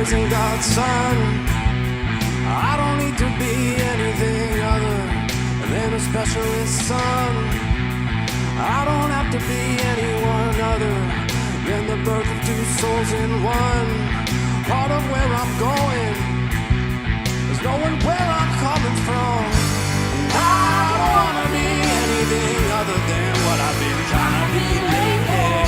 praising God's Son. I don't need to be anything other than a specialist son. I don't have to be anyone other than the birth of two souls in one. Part of where I'm going is knowing where I'm coming from. And I don't want to be anything other than what I've been trying to be lately.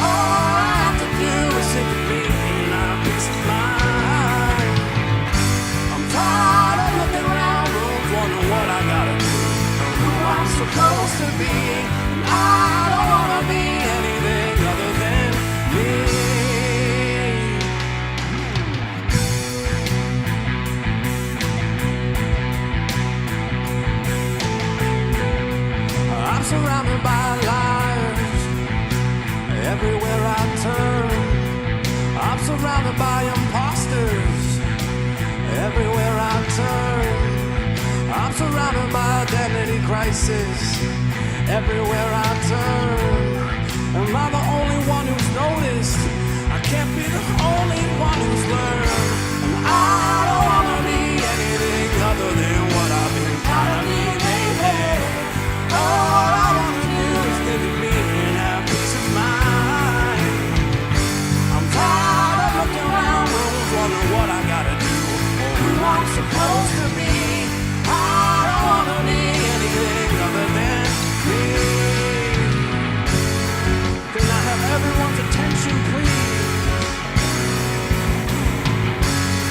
All I have to do is think of me and I've peace of mind. I'm tired of looking around rooms, wondering what I gotta do or who I'm supposed to be. And I don't want to be anything other than me. I'm surrounded by liars everywhere I turn. I'm surrounded by imposters everywhere I turn. I'm surrounded by identity crisis everywhere I turn. Am I the only one who's noticed? I can't be the only one who's learned. And I don't want to be anything other than what I've been trying to be lately. All I want to do is live in me and have peace of mind. I'm tired of looking around rooms, wondering what I gotta do or who I'm supposed to be. I don't want to be anything other than me. Can I have everyone's attention, please?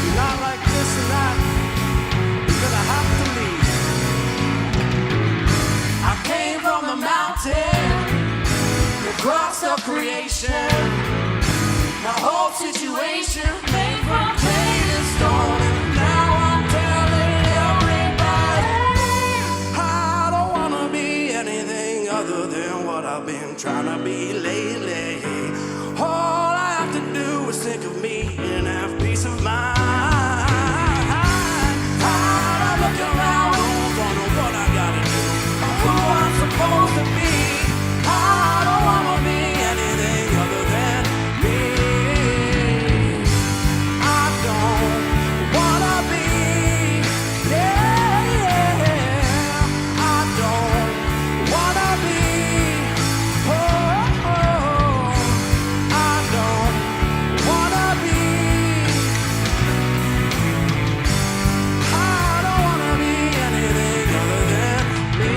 You're not like this and that. You're gonna have to leave. I came from the mountain, across the creation. My whole situation made from clay and stone. And now I'm telling everybody I don't want to be anything other than what I've been trying to be lately. All I have to do is think of me and have peace of mind. Tired of looking around, wondering what I gotta do, who I'm supposed to be. I don't want to be anything other than me. I don't want to be, yeah. I don't want to be, oh, I don't want to be. I don't want to be anything other than me.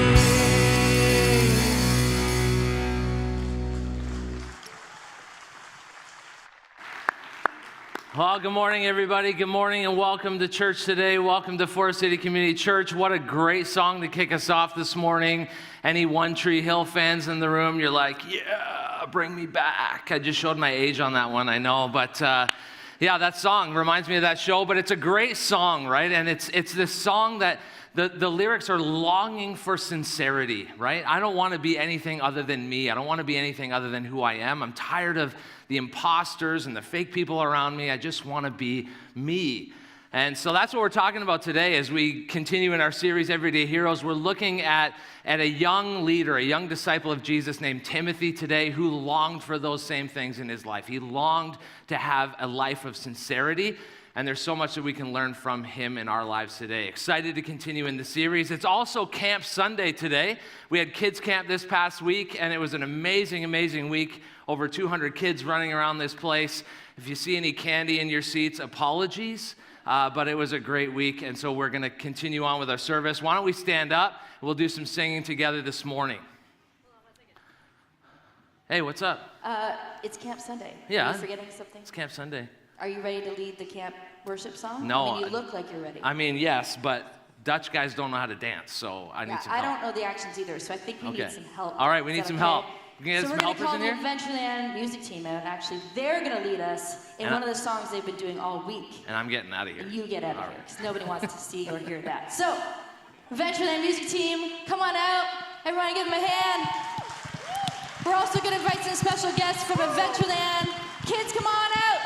Well, good morning, everybody. Good morning and welcome to church today. Welcome to Forest City Community Church. What a great song to kick us off this morning. Any One Tree Hill fans in the room, you're like, yeah, bring me back. I just showed my age on that one, I know. But yeah, that song reminds me of that show. But it's a great song, right? And it's this song that the lyrics are longing for sincerity, right? I don't want to be anything other than me. I don't want to be anything other than who I am. I'm tired of the imposters and the fake people around me. I just want to be me. And so that's what we're talking about today as we continue in our series, Everyday Heroes. We're looking at a young leader, a young disciple of Jesus named Timothy today who longed for those same things in his life. He longed to have a life of sincerity. And there's so much that we can learn from him in our lives today. Excited to continue in the series. It's also Camp Sunday today. We had kids camp this past week, and it was an amazing, amazing week. Over 200 kids running around this place. If you see any candy in your seats, apologies. But it was a great week, and so we're going to continue on with our service. Why don't we stand up? We'll do some singing together this morning. Hey, what's up? It's Camp Sunday. Yeah. Are you forgetting something? It's Camp Sunday. Are you ready to lead the camp worship song? No. I mean, you look like you're ready. I mean, yes, but Dutch guys don't know how to dance, so I need some help. I don't know the actions either, so I think we need some help. All right, we need Is some that help. okay? We can get So some we're going helpers to in call here? the Adventureland music team out, and actually they're going to lead us in one of the songs they've been doing all week. And I'm getting out of here. And you get out of All here, right. because nobody wants to see or hear that. So, Adventureland music team, come on out. Everyone give them a hand. We're also going to invite some special guests from Adventureland. Kids, come on out.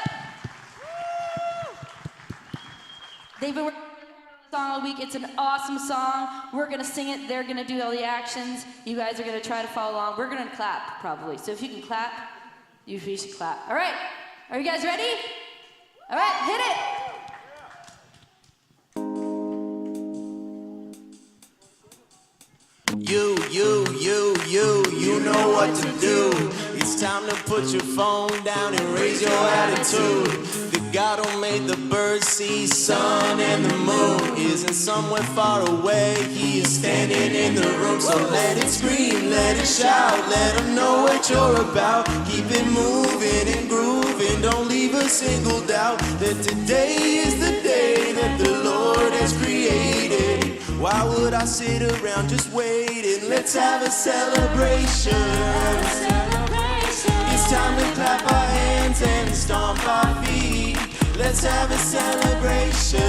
They've been working on the song all week. It's an awesome song. We're going to sing it. They're going to do all the actions. You guys are going to try to follow along. We're going to clap, probably. So if you can clap, you should clap. All right. Are you guys ready? All right, hit it. You know what to do. It's time to put your phone down and raise your attitude. The God who made the birds, sea, sun, and the moon isn't somewhere far away. He is standing in the room. So let it scream, let it shout, let him know what you're about. Keep it moving and grooving. Don't leave a single doubt that today is the day that the Lord has created. Why would I sit around just waiting? Let's have a celebration. It's time to clap our hands and stomp our feet. Let's have a celebration.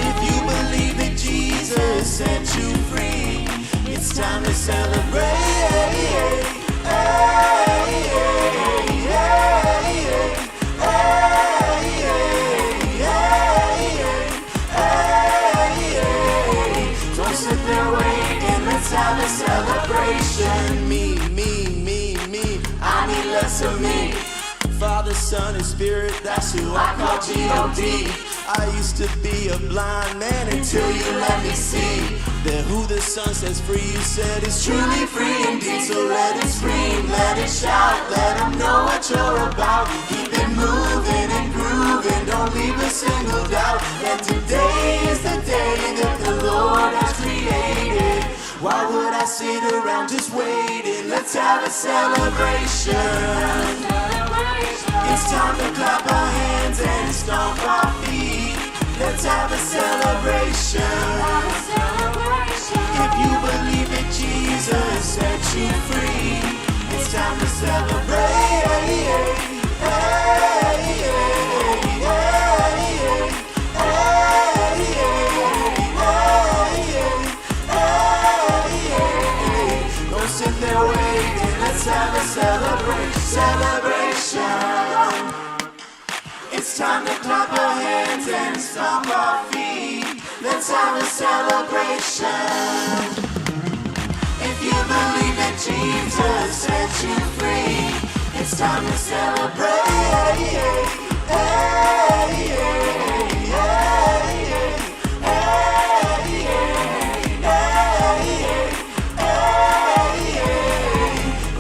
If you believe that Jesus set you free, it's time to celebrate. Don't sit there waiting, let's have a celebration. Me, I need less of me. Father, Son, and Spirit, that's who I call G.O.D. I used to be a blind man until you let me see that who the Son sets free, you said, is truly free indeed. So let it scream, let it shout, let them know what you're about. Keep it moving and grooving, don't leave a single doubt that today is the day that the Lord has created. Why would I sit around just waiting? Let's have a celebration. It's time to clap our hands and stomp our feet. Let's have a celebration. If you believe that Jesus set you free, it's time to celebrate. Don't sit there waiting, let's have a celebration. It's time to clap our hands and stomp our feet. Let's have a celebration. If you believe that Jesus set you free, it's time to celebrate.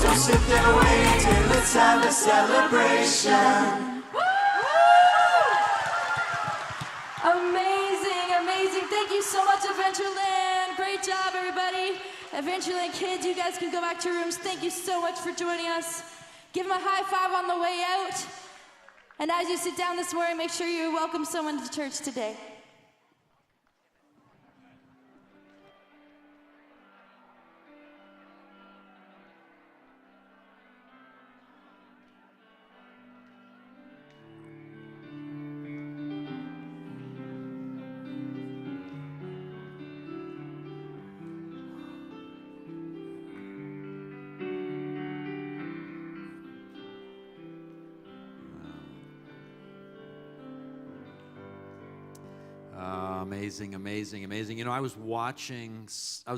Don't sit there waiting, let's have a celebration. Amazing. Thank you so much, Adventureland. Great job, everybody. Adventureland kids, you guys can go back to your rooms. Thank you so much for joining us. Give them a high five on the way out. And as you sit down this morning, make sure you welcome someone to church today. Amazing. You know, I was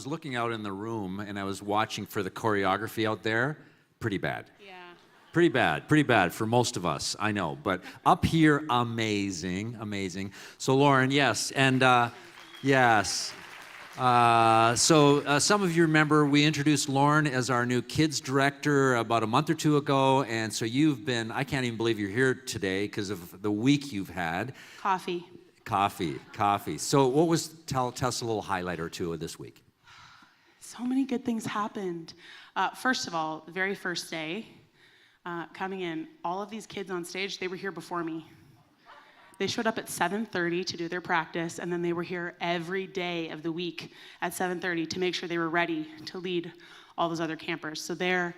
looking out in the room and I was watching for the choreography out there. Pretty bad. Yeah. Pretty bad for most of us, I know. But up here, amazing. So Lauren, yes, and yes. So some of you remember we introduced Lauren as our new kids director about a month or two ago, and so you've been, I can't even believe you're here today because of the week you've had. Coffee. So what was, tell us a little highlight or two of this week. So many good things happened. First of all, the very first day, coming in, all of these kids on stage, they were here before me. They showed up at 7:30 to do their practice, and then they were here every day of the week at 7:30 to make sure they were ready to lead all those other campers. So I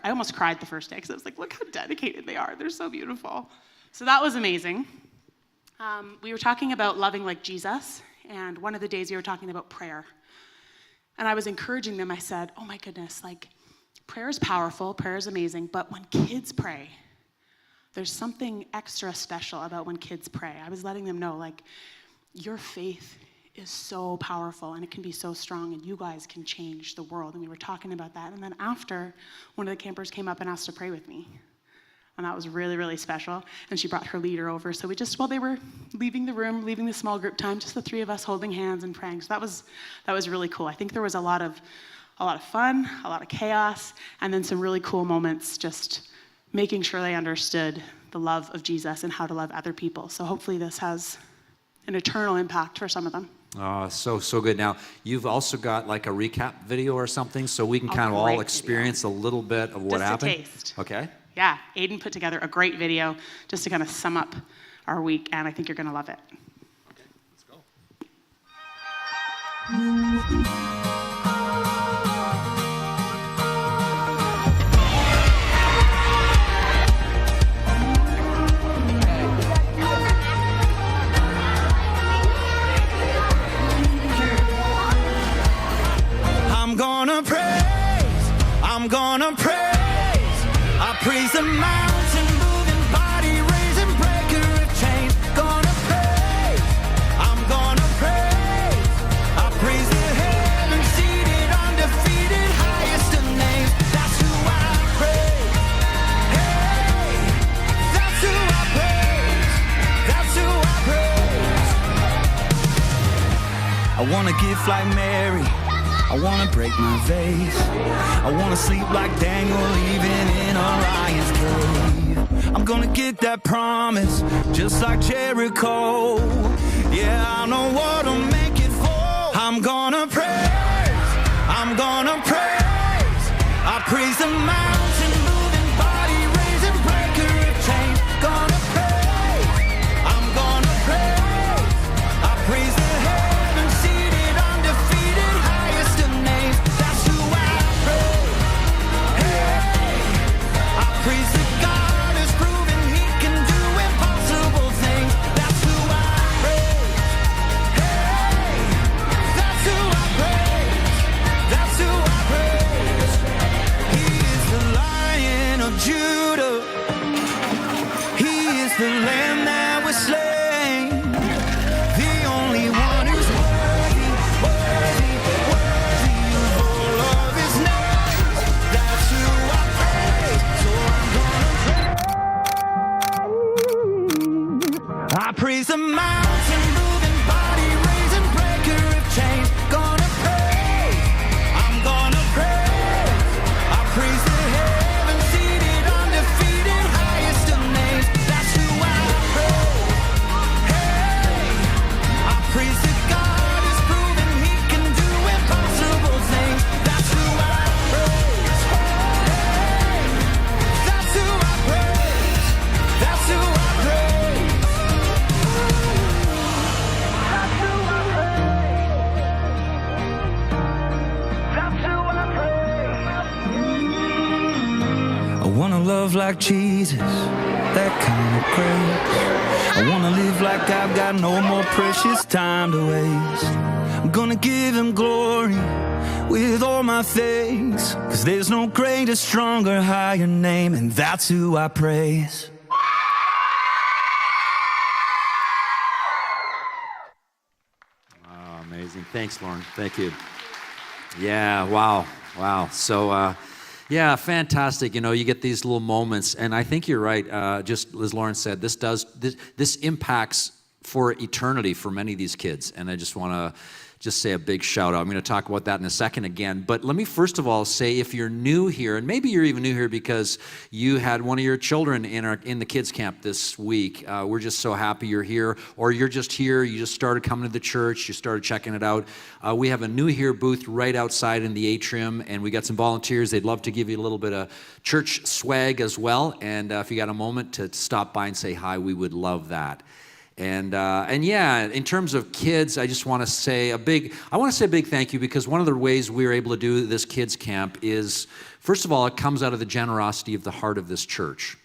almost cried the first day because I was like, look how dedicated they are. They're so beautiful. So that was amazing. We were talking about loving like Jesus, and one of the days we were talking about prayer. And I was encouraging them. I said, oh my goodness, like prayer is powerful, prayer is amazing, but when kids pray, there's something extra special about when kids pray. I was letting them know, like, your faith is so powerful and it can be so strong and you guys can change the world. And we were talking about that. And then after, one of the campers came up and asked to pray with me. And that was really, really special. And she brought her leader over. So while they were leaving the room, leaving the small group time, just the three of us holding hands and praying. So that was really cool. I think there was a lot of fun, a lot of chaos, and then some really cool moments just making sure they understood the love of Jesus and how to love other people. So hopefully this has an eternal impact for some of them. Oh, so good. Now, you've also got like a recap video or something, so we can kind of all experience a little bit of what happened. Just a taste. Okay. Yeah, Aiden put together a great video just to kind of sum up our week, and I think you're going to love it. Okay, let's go. I'm gonna praise. I praise the mountain moving, body raising, breaker of chains. Gonna praise. I'm gonna praise. I praise the heaven seated, undefeated, highest of names. That's who I praise. Hey, that's who I praise. That's who I praise. I wanna give like Mary. I wanna break my vase. I wanna sleep like Daniel, even in Orion's cave. I'm gonna get that promise, just like Jericho. Yeah, I know what'll make it fall. I'm gonna praise. I'm gonna praise. I praise the mountain moving, body raising, breaker of chains. Gonna praise. I'm gonna praise. I praise the heaven seated, undefeated, highest of names. That's who I praise. Hey, I praise the God who's proven He can do impossible things. That's who I praise. Hey, that's who I praise. That's who I praise. He is the Lion of Judah. He is the Lamb that was slain. The only one who's worthy, worthy, worthy of all of His names. That's who I praise. So I'm gonna praise. I praise the mountain moving, body raising, breaker of chains. Gonna praise. I'm gonna praise. I praise the heaven seated, undefeated, highest of names. That's who I praise. Hey, I praise the God who's proven He can do impossible things. That's who I praise. Hey, that's who I praise. That's who I praise. That's who I praise. That's who I praise. I wanna love like Jesus, that kind of grace. I wanna live like I've got no more precious time to waste. I'm gonna give Him glory with all my things, 'cause there's no greater, stronger, higher name, and that's who I praise. Oh, amazing. Thanks, Lauren. Thank you. Yeah, wow. So, yeah, fantastic. You know, you get these little moments, and I think you're right. Just as Lauren said, this impacts for eternity for many of these kids, and I just want to say a big shout out. I'm going to talk about that in a second again, but let me first of all say, if you're new here, and maybe you're even new here because you had one of your children in the kids camp this week, we're just so happy you're here, or you're just here, you just started coming to the church, you started checking it out. We have a new here booth right outside in the atrium, and we got some volunteers. They'd love to give you a little bit of church swag as well, and if you got a moment to stop by and say hi, we would love that. And yeah, in terms of kids, I just want to say a big thank you, because one of the ways we were able to do this kids camp is, first of all, it comes out of the generosity of the heart of this church.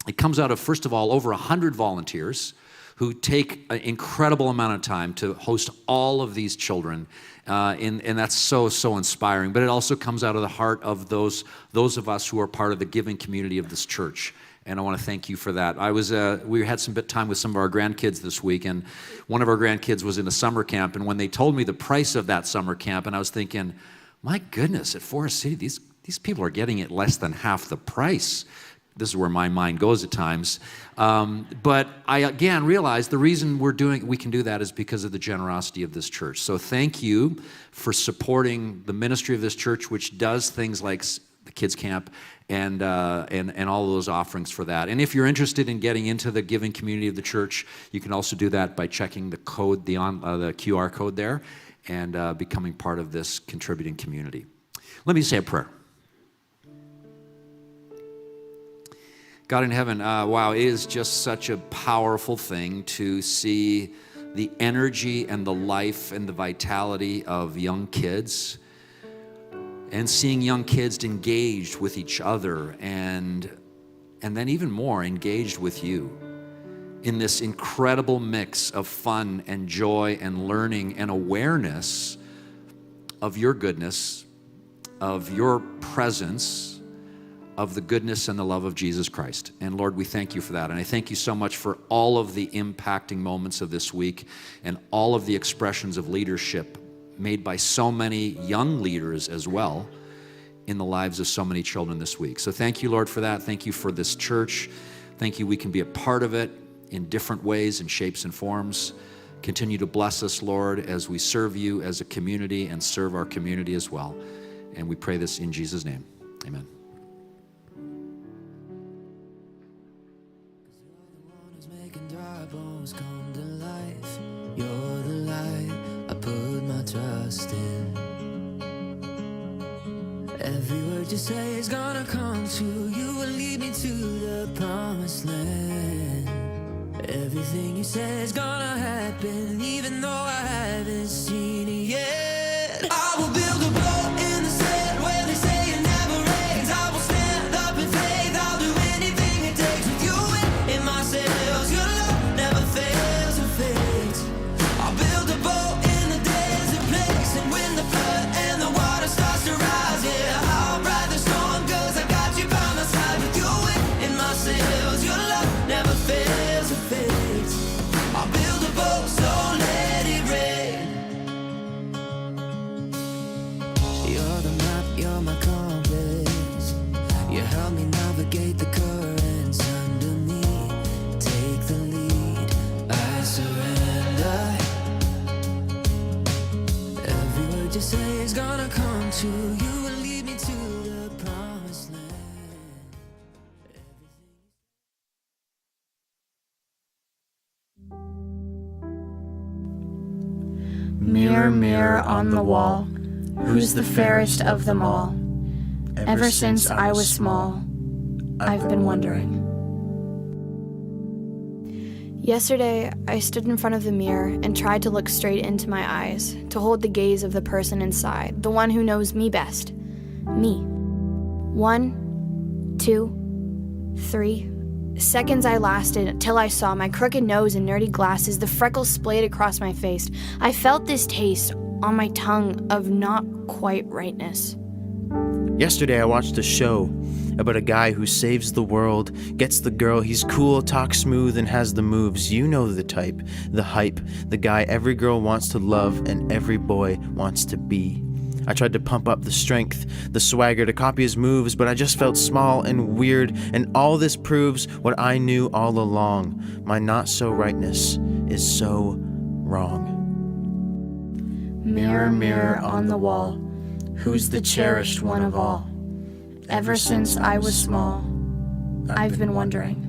It comes out of, first of all, over 100 volunteers who take an incredible amount of time to host all of these children, and that's so inspiring. But it also comes out of the heart of those of us who are part of the giving community of this church. And I want to thank you for that. We had some time with some of our grandkids this week, and one of our grandkids was in a summer camp, and when they told me the price of that summer camp, and I was thinking, my goodness, at Forest City, these people are getting it less than half the price. this is where my mind goes at times. But I again realized the reason we can do that is because of the generosity of this church. So thank you for supporting the ministry of this church, which does things like the kids camp and all of those offerings for that. And if you're interested in getting into the giving community of the church, you can also do that by checking the code, the QR code there, and becoming part of this contributing community. Let me say a prayer. God in heaven, wow, it is just such a powerful thing to see the energy and the life and the vitality of young kids, and seeing young kids engaged with each other, and then even more engaged with you in this incredible mix of fun and joy and learning and awareness of your goodness, of your presence, of the goodness and the love of Jesus Christ. And Lord, we thank you for that. And I thank you so much for all of the impacting moments of this week and all of the expressions of leadership made by so many young leaders as well in the lives of so many children this week. So thank you, Lord, for that. Thank you for this church. Thank you we can be a part of it in different ways and shapes and forms. Continue to bless us, Lord, as we serve you as a community and serve our community as well. And we pray this in Jesus' name. Amen. Come to life. You're the light I put my trust in. Every word you say is gonna come true. You will lead me to the promised land. Everything you say is gonna happen, even though I haven't seen it yet. I will build a boat in the sand where they say it never rains. I will stand up in faith. I'll do anything it takes with you in my sails. Your love never fails or fades. I'll build a boat in the desert place, and when the flood and the water starts to rise, yeah, I'll ride the storm, 'cause I got you by my side. With you in my sails, your love never fails or fades. I'll build a boat, so let it rain. You're the map, you're my compass. You help me navigate the currents under me. Take the lead, I surrender. Every word you say is gonna come true. You will lead me to the promised land. Mirror, mirror on the wall, who's the fairest of them all? Ever since I was small, I've been wondering. Yesterday, I stood in front of the mirror and tried to look straight into my eyes, to hold the gaze of the person inside, the one who knows me best. Me. 1, 2, 3 seconds I lasted till I saw my crooked nose and nerdy glasses, the freckles splayed across my face. I felt this taste on my tongue of not quite rightness. Yesterday I watched a show about a guy who saves the world, gets the girl, he's cool, talks smooth, and has the moves. You know the type, the hype, the guy every girl wants to love and every boy wants to be. I tried to pump up the strength, the swagger to copy his moves, but I just felt small and weird, and all this proves what I knew all along. My not-so-rightness is so wrong. Mirror, mirror on the wall, who's the cherished one of all? Ever since I was small, I've been wondering.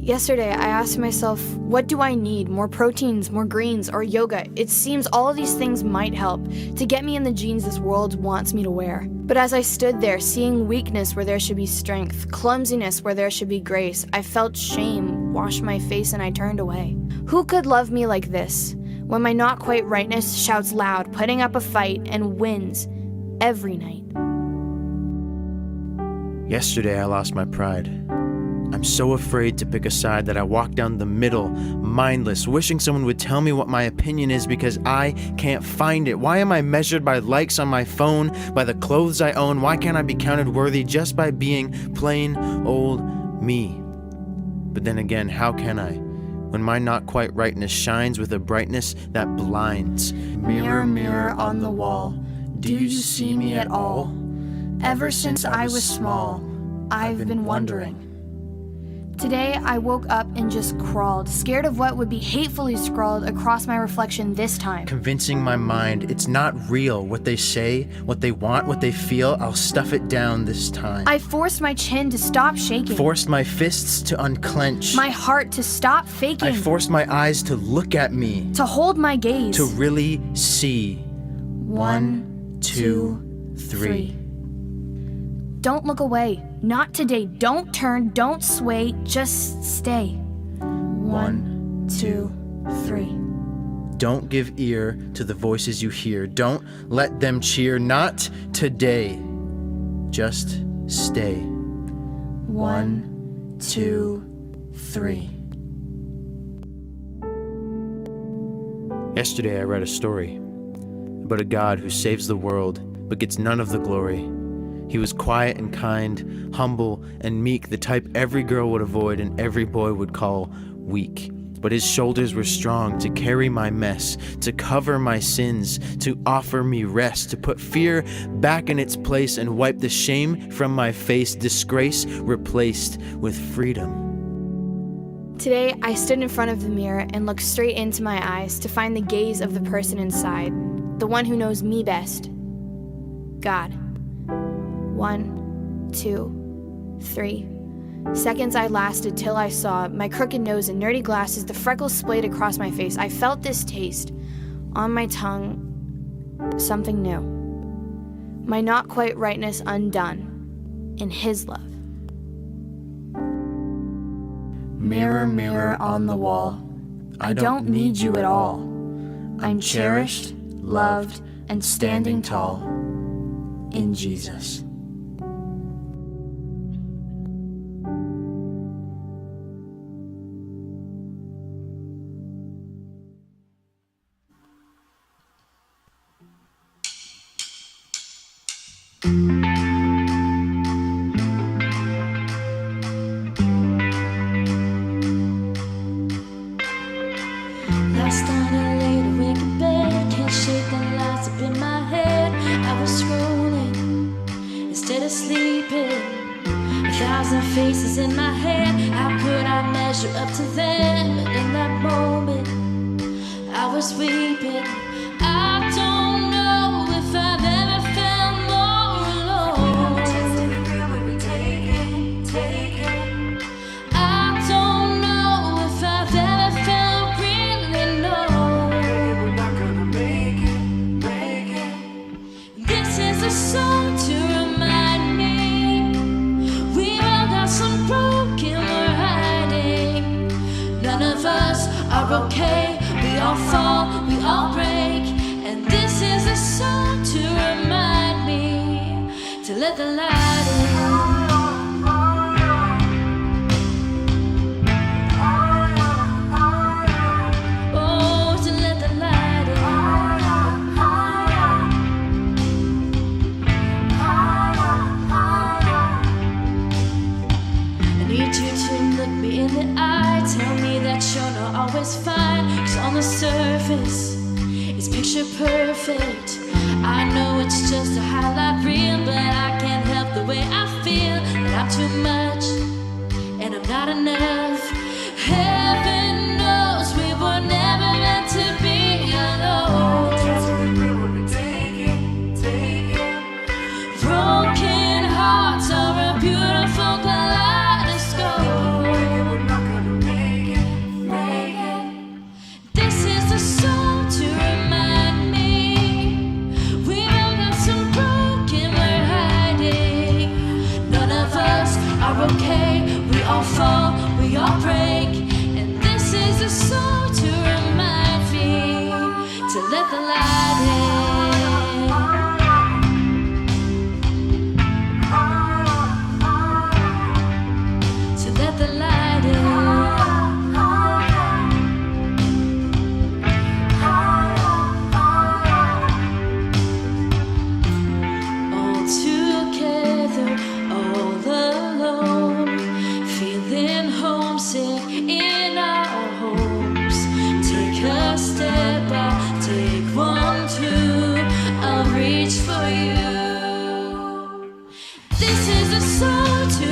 Yesterday, I asked myself, what do I need? More proteins, more greens, or yoga? It seems all of these things might help to get me in the jeans this world wants me to wear. But as I stood there, seeing weakness where there should be strength, clumsiness where there should be grace, I felt shame wash my face and I turned away. Who could love me like this? When my not quite rightness shouts loud, putting up a fight, and wins every night. Yesterday I lost my pride. I'm so afraid to pick a side that I walk down the middle, mindless, wishing someone would tell me what my opinion is because I can't find it. Why am I measured by likes on my phone, by the clothes I own? Why can't I be counted worthy just by being plain old me? But then again, how can I? When my not quite rightness shines with a brightness that blinds. Mirror, mirror on the wall, do you see me at all? Ever since I was small, I've been wondering. Today, I woke up and just crawled, scared of what would be hatefully scrawled across my reflection this time. Convincing my mind it's not real. What they say, what they want, what they feel, I'll stuff it down this time. I forced my chin to stop shaking. Forced my fists to unclench. My heart to stop faking. I forced my eyes to look at me. To hold my gaze. To really see. 1, 2, 3. Don't look away. Not today. Don't turn. Don't sway. Just stay. 1, 2, 3. Don't give ear to the voices you hear. Don't let them cheer. Not today. Just stay. 1, 2, 3. Yesterday I read a story about a God who saves the world but gets none of the glory. He was quiet and kind, humble and meek, the type every girl would avoid and every boy would call weak. But his shoulders were strong to carry my mess, to cover my sins, to offer me rest, to put fear back in its place and wipe the shame from my face, disgrace replaced with freedom. Today, I stood in front of the mirror and looked straight into my eyes to find the gaze of the person inside, the one who knows me best. God. 1, 2, 3. Seconds I lasted till I saw my crooked nose and nerdy glasses, the freckles splayed across my face. I felt this taste on my tongue, something new. My not quite rightness undone in his love. Mirror, mirror on the wall, I don't need you at all. I'm cherished, loved, and standing tall in Jesus. Last night I laid awake in bed, can't shake the lights up in my head. I was scrolling instead of sleeping. 1,000 faces in my head, how could I measure up to them? And in that moment, I was weeping. I don't know if I've ever felt more alone. I don't know if I've ever felt really known. This is a song to remind me we've all got some broken we're hiding. None of us are okay. We all fall, we all break. And this is a song to remind me to let the light in. Oh, to let the light in. I need you to look me in the eye, tell me that you're not always fine. 'Cause on the surface, it's picture perfect. I know it's just a highlight reel, but I can't help the way I feel that I'm too much and I'm not enough. Heaven knows we were never meant to be alone. Broken hearts are a beautiful kaleidoscope. This is a song to remind me we've all got some broken we're hiding. None of us are okay. We all fall, we all break. And this is a song to remind me to let the light in. To let the light in. All together, all alone, feeling homesick in our homes. Take a step, I'll take 1, 2, I'll reach for you. This is a song to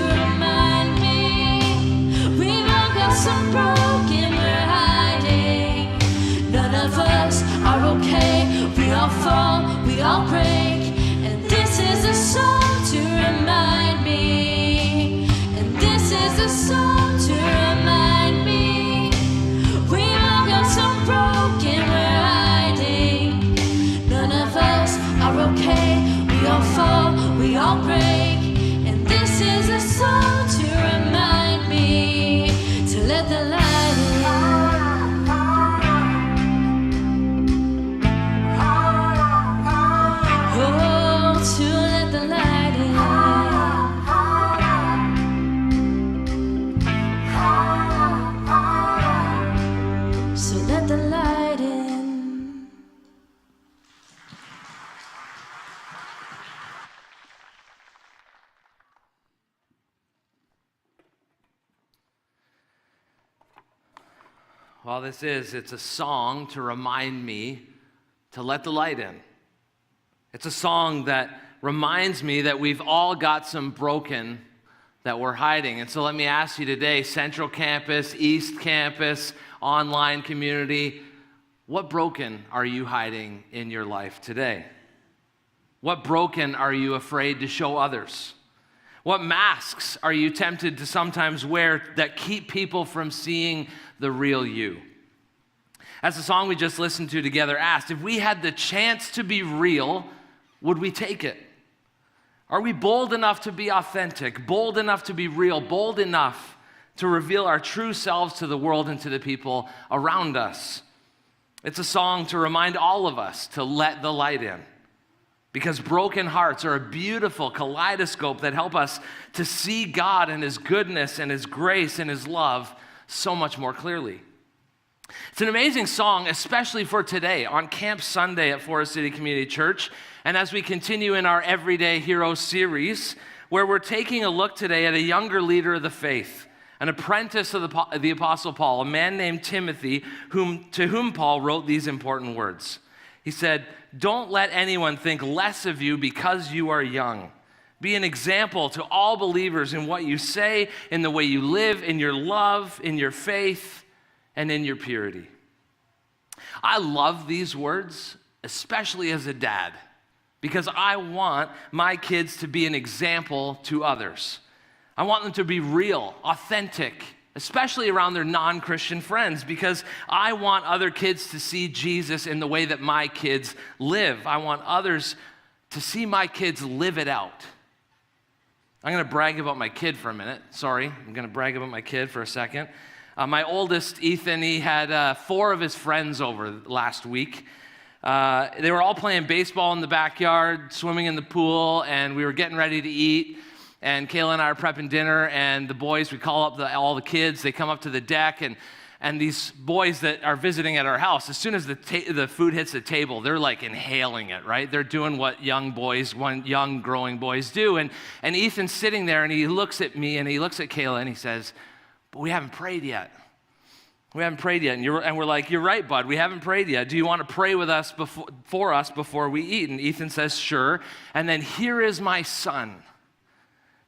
all fall, we all break. And this is a song to remind me. And this is a song to remind me. We all got some broken, we're hiding. None of us are okay. We all fall, we all break. And this is a song to remind me to let the light in. Oh, to let the light in. So let the light in. Well, it's a song to remind me to let the light in. It's a song that reminds me that we've all got some broken that we're hiding. And so let me ask you today, Central Campus, East Campus, online community, what broken are you hiding in your life today? What broken are you afraid to show others? What masks are you tempted to sometimes wear that keep people from seeing the real you? As the song we just listened to together asked, if we had the chance to be real, would we take it? Are we bold enough to be authentic, bold enough to be real, bold enough to reveal our true selves to the world and to the people around us? It's a song to remind all of us to let the light in. Because broken hearts are a beautiful kaleidoscope that help us to see God and His goodness and His grace and His love so much more clearly. It's an amazing song, especially for today on Camp Sunday at Forest City Community Church. And as we continue in our Everyday Hero series, where we're taking a look today at a younger leader of the faith, an apprentice of the Apostle Paul, a man named Timothy, to whom Paul wrote these important words. He said, "Don't let anyone think less of you because you are young. Be an example to all believers in what you say, in the way you live, in your love, in your faith, and in your purity." I love these words, especially as a dad, because I want my kids to be an example to others. I want them to be real, authentic, especially around their non-Christian friends, because I want other kids to see Jesus in the way that my kids live. I want others to see my kids live it out. I'm going to brag about my kid for a minute. Sorry, I'm going to brag about my kid for a second. My oldest, Ethan, he had 4 of his friends over last week. They were all playing baseball in the backyard, swimming in the pool, and we were getting ready to eat. And Kayla and I are prepping dinner, and the boys, we call up all the kids. They come up to the deck, and these boys that are visiting at our house, as soon as the food hits the table, they're like inhaling it, right? They're doing what young growing boys do. And Ethan's sitting there, and he looks at me, and he looks at Kayla, and he says, "But we haven't prayed yet. We haven't prayed yet." And we're like, "You're right, bud. We haven't prayed yet. Do you want to pray with us for us before we eat?" And Ethan says, "Sure." And then here is my son,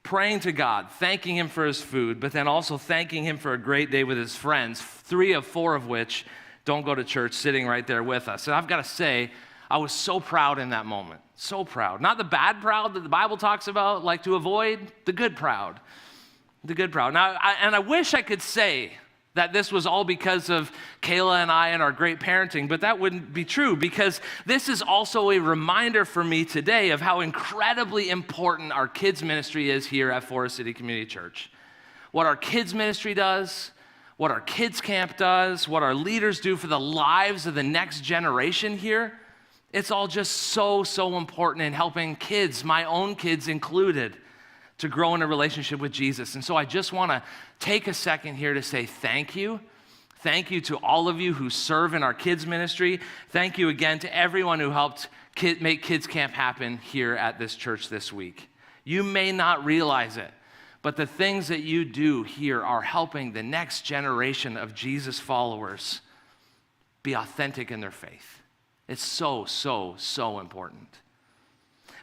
praying to God, thanking Him for his food, but then also thanking Him for a great day with his friends, 3 of 4 of which don't go to church, sitting right there with us. And I've got to say, I was so proud in that moment. So proud. Not the bad proud that the Bible talks about, like to avoid, the good proud. The good proud. Now, I wish I could say that this was all because of Kayla and I and our great parenting, but that wouldn't be true, because this is also a reminder for me today of how incredibly important our kids ministry is here at Forest City Community Church. What our kids ministry does, what our kids camp does, what our leaders do for the lives of the next generation here, it's all just so, so important in helping kids, my own kids included, to grow in a relationship with Jesus. And so I just want to take a second here to say thank you. Thank you to all of you who serve in our kids ministry. Thank you again to everyone who helped make Kids Camp happen here at this church this week. You may not realize it, but the things that you do here are helping the next generation of Jesus followers be authentic in their faith. It's so, so, so important.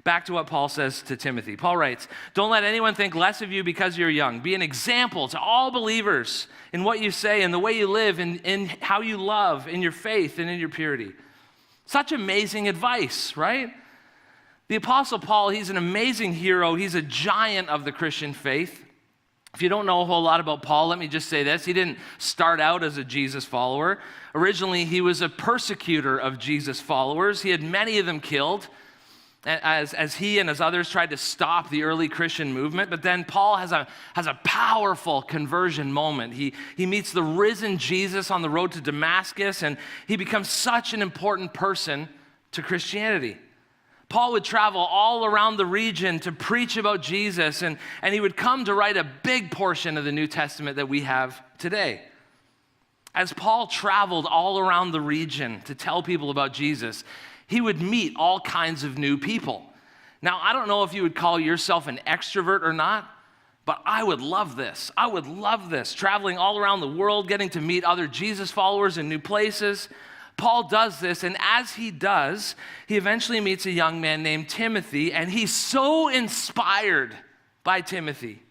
Back to what Paul says to Timothy. Paul writes, "Don't let anyone think less of you because you're young. Be an example to all believers in what you say, in the way you live, in how you love, in your faith, and in your purity." Such amazing advice, right? The Apostle Paul, he's an amazing hero. He's a giant of the Christian faith. If you don't know a whole lot about Paul, let me just say this. He didn't start out as a Jesus follower. Originally, he was a persecutor of Jesus followers. He had many of them killed as he and as others tried to stop the early Christian movement. But then Paul has a powerful conversion moment. He meets the risen Jesus on the road to Damascus, and he becomes such an important person to Christianity. Paul would travel all around the region to preach about Jesus, and he would come to write a big portion of the New Testament that we have today. As Paul traveled all around the region to tell people about Jesus, he would meet all kinds of new people. Now, I don't know if you would call yourself an extrovert or not, but I would love this. I would love this, traveling all around the world, getting to meet other Jesus followers in new places. Paul does this, and as he does, he eventually meets a young man named Timothy, and he's so inspired by Timothy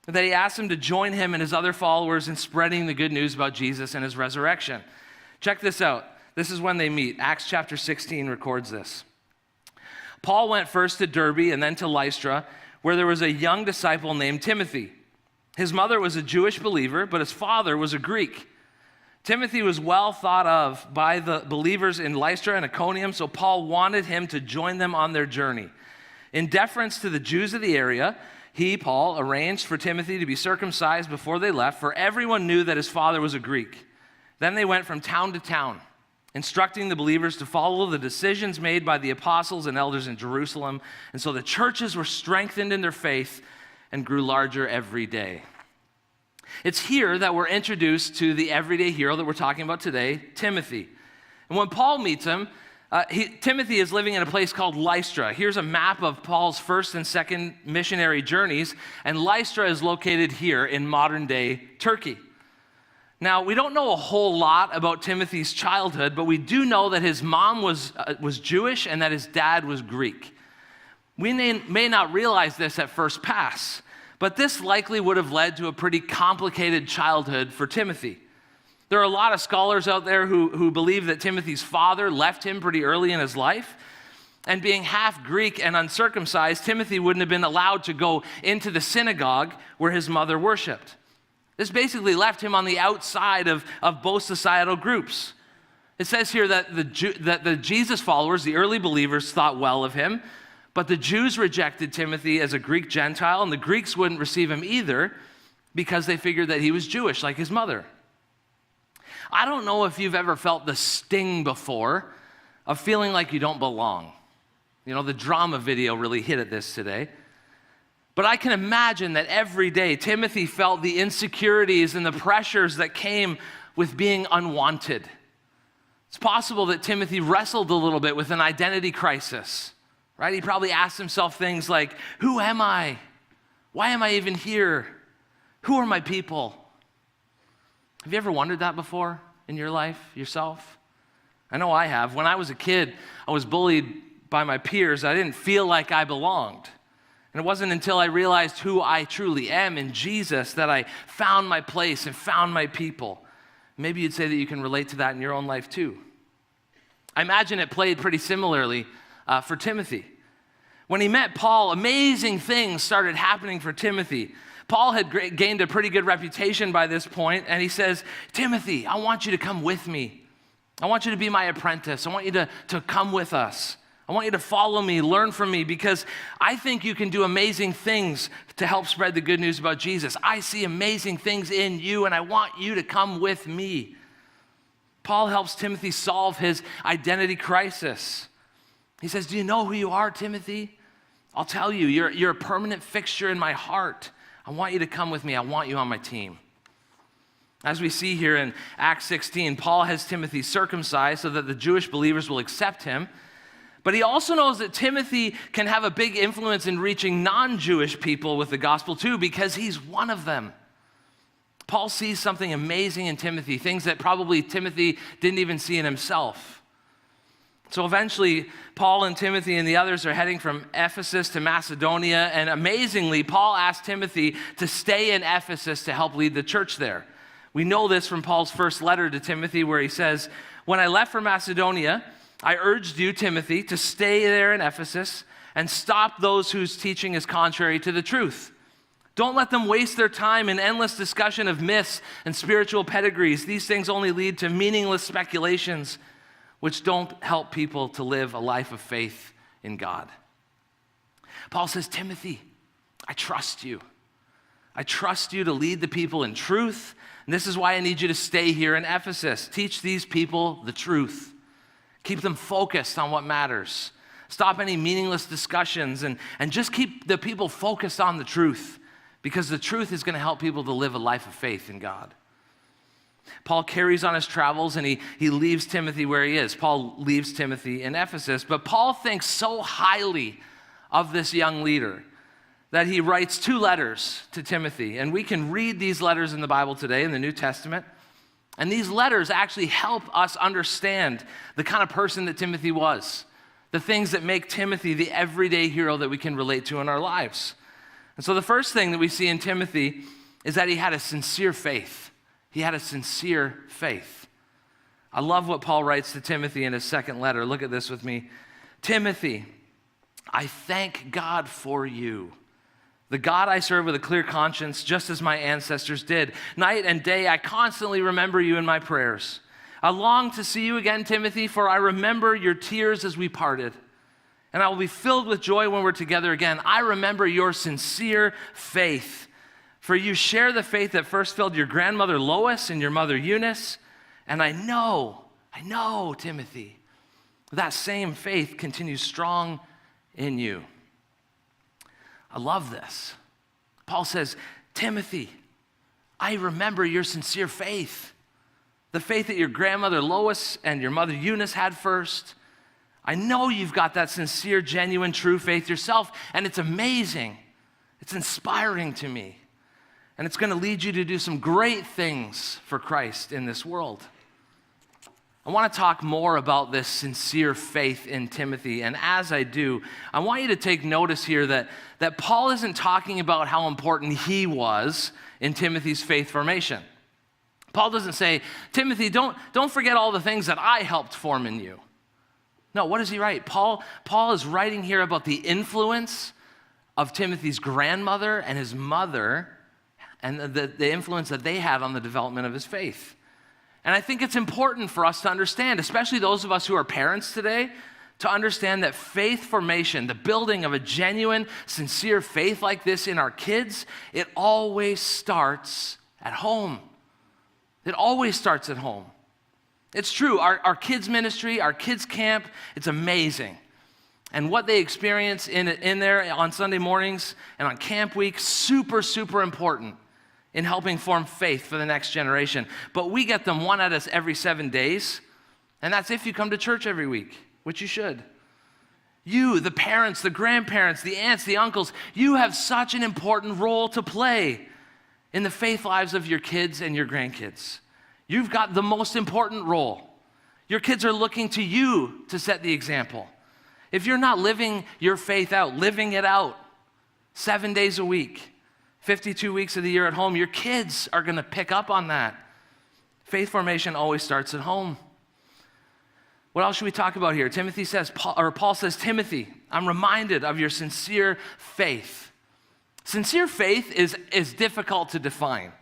that he asks him to join him and his other followers in spreading the good news about Jesus and his resurrection. Check this out. This is when they meet. Acts chapter 16 records this. Paul went first to Derbe and then to Lystra, where there was a young disciple named Timothy. His mother was a Jewish believer, but his father was a Greek. Timothy was well thought of by the believers in Lystra and Iconium, so Paul wanted him to join them on their journey. In deference to the Jews of the area, he, Paul, arranged for Timothy to be circumcised before they left, for everyone knew that his father was a Greek. Then they went from town to town, instructing the believers to follow the decisions made by the apostles and elders in Jerusalem, and so the churches were strengthened in their faith and grew larger every day. It's here that we're introduced to the everyday hero that we're talking about today, Timothy. And when Paul meets him, Timothy is living in a place called Lystra. Here's a map of Paul's first and second missionary journeys, and Lystra is located here in modern-day Turkey. Now, we don't know a whole lot about Timothy's childhood, but we do know that his mom was Jewish and that his dad was Greek. We may not realize this at first pass, but this likely would have led to a pretty complicated childhood for Timothy. There are a lot of scholars out there who believe that Timothy's father left him pretty early in his life. And being half Greek and uncircumcised, Timothy wouldn't have been allowed to go into the synagogue where his mother worshiped. This basically left him on the outside of both societal groups. It says here that the Jesus followers, the early believers, thought well of him, but the Jews rejected Timothy as a Greek Gentile, and the Greeks wouldn't receive him either because they figured that he was Jewish, like his mother. I don't know if you've ever felt the sting before of feeling like you don't belong. You know, the drama video really hit at this today. But I can imagine that every day Timothy felt the insecurities and the pressures that came with being unwanted. It's possible that Timothy wrestled a little bit with an identity crisis. Right? He probably asked himself things like, who am I? Why am I even here? Who are my people? Have you ever wondered that before in your life, yourself? I know I have. When I was a kid, I was bullied by my peers. I didn't feel like I belonged. And it wasn't until I realized who I truly am in Jesus that I found my place and found my people. Maybe you'd say that you can relate to that in your own life too. I imagine it played pretty similarly for Timothy. When he met Paul, amazing things started happening for Timothy. Paul had gained a pretty good reputation by this point, and he says, Timothy, I want you to come with me. I want you to be my apprentice. I want you to come with us. I want you to follow me, learn from me, because I think you can do amazing things to help spread the good news about Jesus. I see amazing things in you, and I want you to come with me. Paul helps Timothy solve his identity crisis. He says, do you know who you are, Timothy? I'll tell you, you're a permanent fixture in my heart. I want you to come with me. I want you on my team. As we see here in Acts 16, Paul has Timothy circumcised so that the Jewish believers will accept him. But he also knows that Timothy can have a big influence in reaching non-Jewish people with the gospel too, because he's one of them. Paul sees something amazing in Timothy, things that probably Timothy didn't even see in himself. So eventually, Paul and Timothy and the others are heading from Ephesus to Macedonia, and amazingly, Paul asked Timothy to stay in Ephesus to help lead the church there. We know this from Paul's first letter to Timothy, where he says, when I left for Macedonia, I urged you, Timothy, to stay there in Ephesus and stop those whose teaching is contrary to the truth. Don't let them waste their time in endless discussion of myths and spiritual pedigrees. These things only lead to meaningless speculations, which don't help people to live a life of faith in God. Paul says, Timothy, I trust you. I trust you to lead the people in truth. And this is why I need you to stay here in Ephesus. Teach these people the truth. Keep them focused on what matters. Stop any meaningless discussions and just keep the people focused on the truth, because the truth is going to help people to live a life of faith in God. Paul carries on his travels and he leaves Timothy where he is. Paul leaves Timothy in Ephesus, but Paul thinks so highly of this young leader that he writes 2 letters to Timothy. And we can read these letters in the Bible today in the New Testament. And these letters actually help us understand the kind of person that Timothy was, the things that make Timothy the everyday hero that we can relate to in our lives. And so the first thing that we see in Timothy is that he had a sincere faith. He had a sincere faith. I love what Paul writes to Timothy in his second letter. Look at this with me. Timothy, I thank God for you, the God I serve with a clear conscience, just as my ancestors did. Night and day, I constantly remember you in my prayers. I long to see you again, Timothy, for I remember your tears as we parted. And I will be filled with joy when we're together again. I remember your sincere faith. For you share the faith that first filled your grandmother Lois and your mother Eunice. And I know, Timothy, that same faith continues strong in you. I love this. Paul says, Timothy, I remember your sincere faith. The faith that your grandmother Lois and your mother Eunice had first. I know you've got that sincere, genuine, true faith yourself, and it's amazing. It's inspiring to me. And it's going to lead you to do some great things for Christ in this world. I want to talk more about this sincere faith in Timothy. And as I do, I want you to take notice here that Paul isn't talking about how important he was in Timothy's faith formation. Paul doesn't say, Timothy, don't forget all the things that I helped form in you. No, what does he write? Paul is writing here about the influence of Timothy's grandmother and his mother and the influence that they had on the development of his faith. And I think it's important for us to understand, especially those of us who are parents today, to understand that faith formation, the building of a genuine, sincere faith like this in our kids, it always starts at home. It always starts at home. It's true, our kids' ministry, our kids' camp, it's amazing. And what they experience in there on Sunday mornings and on camp week, super, super important in helping form faith for the next generation. But we get them one at us every 7 days, and that's if you come to church every week, which you should. You, the parents, the grandparents, the aunts, the uncles, you have such an important role to play in the faith lives of your kids and your grandkids. You've got the most important role. Your kids are looking to you to set the example. If you're not living your faith out, living it out 7 days a week, 52 weeks of the year at home, your kids are going to pick up on that. Faith formation always starts at home. What else should we talk about here? Paul says, Timothy, I'm reminded of your sincere faith. Sincere faith is difficult to define.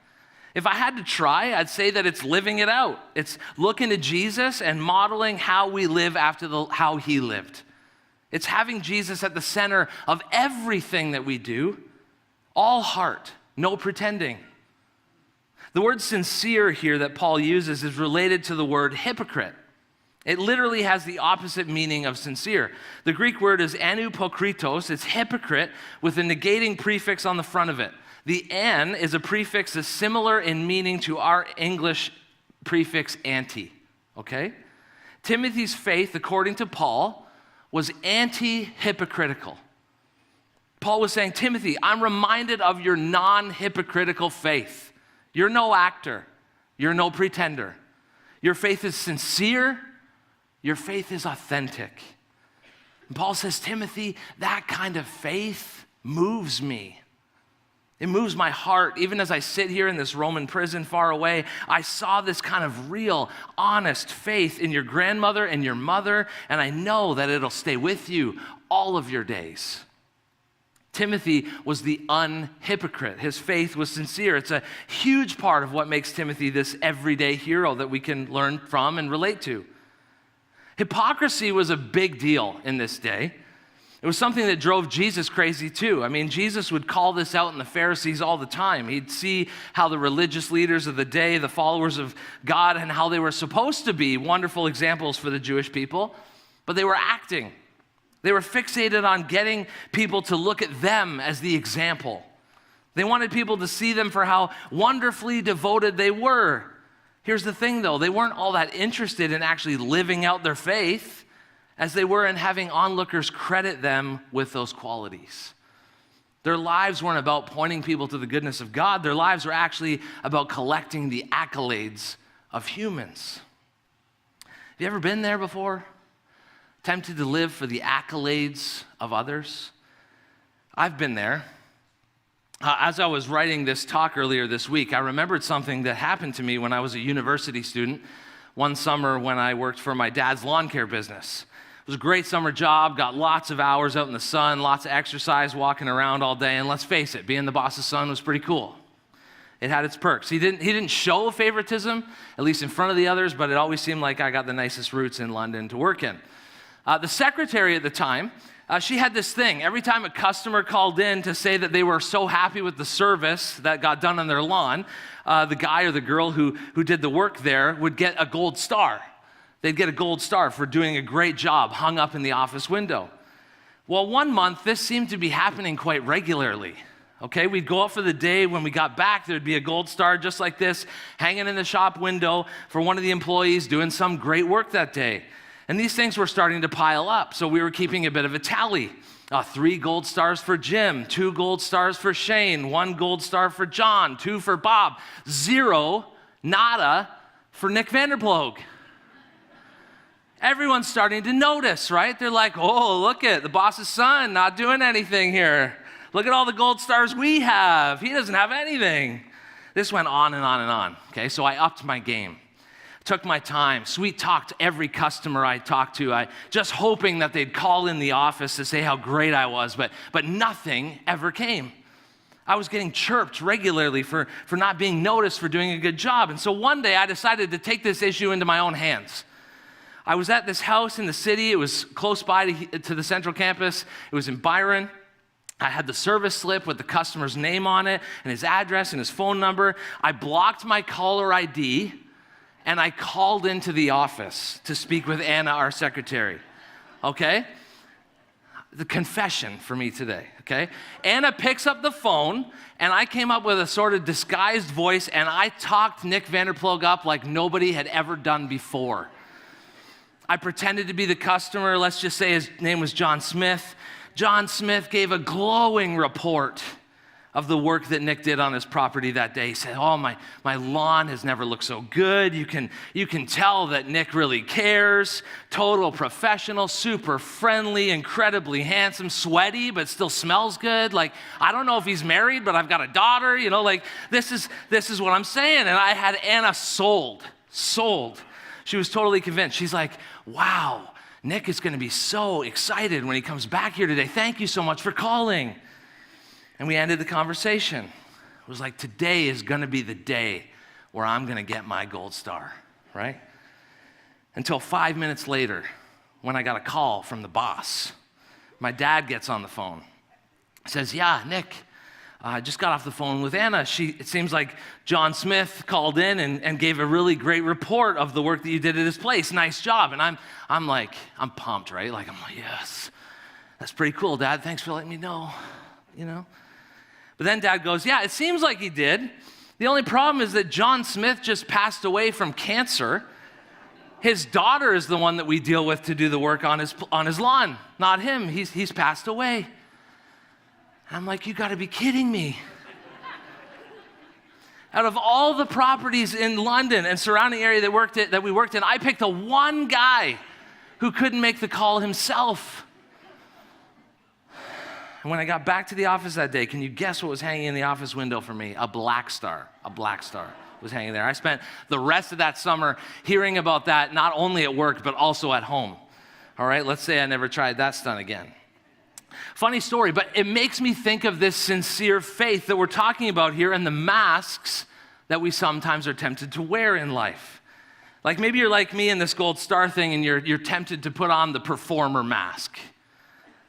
If I had to try, I'd say that it's living it out. It's looking to Jesus and modeling how we live after how he lived. It's having Jesus at the center of everything that we do. All heart, no pretending. The word sincere here that Paul uses is related to the word hypocrite. It literally has the opposite meaning of sincere. The Greek word is anupokritos. It's hypocrite with a negating prefix on the front of it. The an is a prefix that's similar in meaning to our English prefix anti, okay? Timothy's faith, according to Paul, was anti-hypocritical. Paul was saying, Timothy, I'm reminded of your non-hypocritical faith. You're no actor. You're no pretender. Your faith is sincere. Your faith is authentic. And Paul says, Timothy, that kind of faith moves me. It moves my heart. Even as I sit here in this Roman prison far away, I saw this kind of real, honest faith in your grandmother and your mother, and I know that it'll stay with you all of your days. Timothy was the unhypocrite. His faith was sincere. It's a huge part of what makes Timothy this everyday hero that we can learn from and relate to. Hypocrisy was a big deal in this day. It was something that drove Jesus crazy too. I mean, Jesus would call this out in the Pharisees all the time. He'd see how the religious leaders of the day, the followers of God, and how they were supposed to be wonderful examples for the Jewish people, but they were acting. They were fixated on getting people to look at them as the example. They wanted people to see them for how wonderfully devoted they were. Here's the thing though, they weren't all that interested in actually living out their faith as they were in having onlookers credit them with those qualities. Their lives weren't about pointing people to the goodness of God. Their lives were actually about collecting the accolades of humans. Have you ever been there before? Tempted to live for the accolades of others? I've been there. As I was writing this talk earlier this week, I remembered something that happened to me when I was a university student one summer when I worked for my dad's lawn care business. It was a great summer job, got lots of hours out in the sun, lots of exercise, walking around all day, and let's face it, being the boss's son was pretty cool. It had its perks. He didn't show favoritism, at least in front of the others, but it always seemed like I got the nicest routes in London to work in. The secretary at the time, she had this thing. Every time a customer called in to say that they were so happy with the service that got done on their lawn, the guy or the girl who did the work there would get a gold star. They'd get a gold star for doing a great job hung up in the office window. Well, one month, this seemed to be happening quite regularly. Okay, we'd go out for the day. When we got back, there'd be a gold star just like this hanging in the shop window for one of the employees doing some great work that day. And these things were starting to pile up, so we were keeping a bit of a tally. 3 gold stars for Jim, 2 gold stars for Shane, 1 gold star for John, 2 for Bob, 0, nada, for Nick Vanderploeg. Everyone's starting to notice, right? They're like, oh, look at the boss's son not doing anything here. Look at all the gold stars we have. He doesn't have anything. This went on and on and on, okay? So I upped my game. Took my time, sweet-talked every customer I talked to, just hoping that they'd call in the office to say how great I was, but nothing ever came. I was getting chirped regularly for not being noticed for doing a good job. And so one day I decided to take this issue into my own hands. I was at this house in the city. It was close by to the central campus. It was in Byron. I had the service slip with the customer's name on it and his address and his phone number. I blocked my caller ID, and I called into the office to speak with Anna, our secretary, okay? The confession for me today, okay? Anna picks up the phone, and I came up with a sort of disguised voice, and I talked Nick Vanderploeg up like nobody had ever done before. I pretended to be the customer. Let's just say his name was John Smith. John Smith gave a glowing report of the work that Nick did on his property that day. He said, oh, my lawn has never looked so good. You can tell that Nick really cares. Total professional, super friendly, incredibly handsome, sweaty, but still smells good. Like, I don't know if he's married, but I've got a daughter, like this is what I'm saying. And I had Anna sold. She was totally convinced. She's like, wow, Nick is going to be so excited when he comes back here today. Thank you so much for calling. And we ended the conversation. It was like, today is going to be the day where I'm going to get my gold star, right? Until 5 minutes later, when I got a call from the boss. My dad gets on the phone. He says, yeah, Nick, I just got off the phone with Anna. It seems like John Smith called in and gave a really great report of the work that you did at his place. Nice job. And I'm like, I'm pumped, right? Like, I'm like, yes, that's pretty cool, Dad. Thanks for letting me know, But then Dad goes, yeah, it seems like he did. The only problem is that John Smith just passed away from cancer. His daughter is the one that we deal with to do the work on his lawn, not him. He's passed away. I'm like, you gotta be kidding me. Out of all the properties in London and surrounding area that we worked in, I picked the one guy who couldn't make the call himself. And when I got back to the office that day, can you guess what was hanging in the office window for me? A black star. A black star was hanging there. I spent the rest of that summer hearing about that, not only at work, but also at home. All right, let's say I never tried that stunt again. Funny story, but it makes me think of this sincere faith that we're talking about here and the masks that we sometimes are tempted to wear in life. Like maybe you're like me in this gold star thing and you're tempted to put on the performer mask.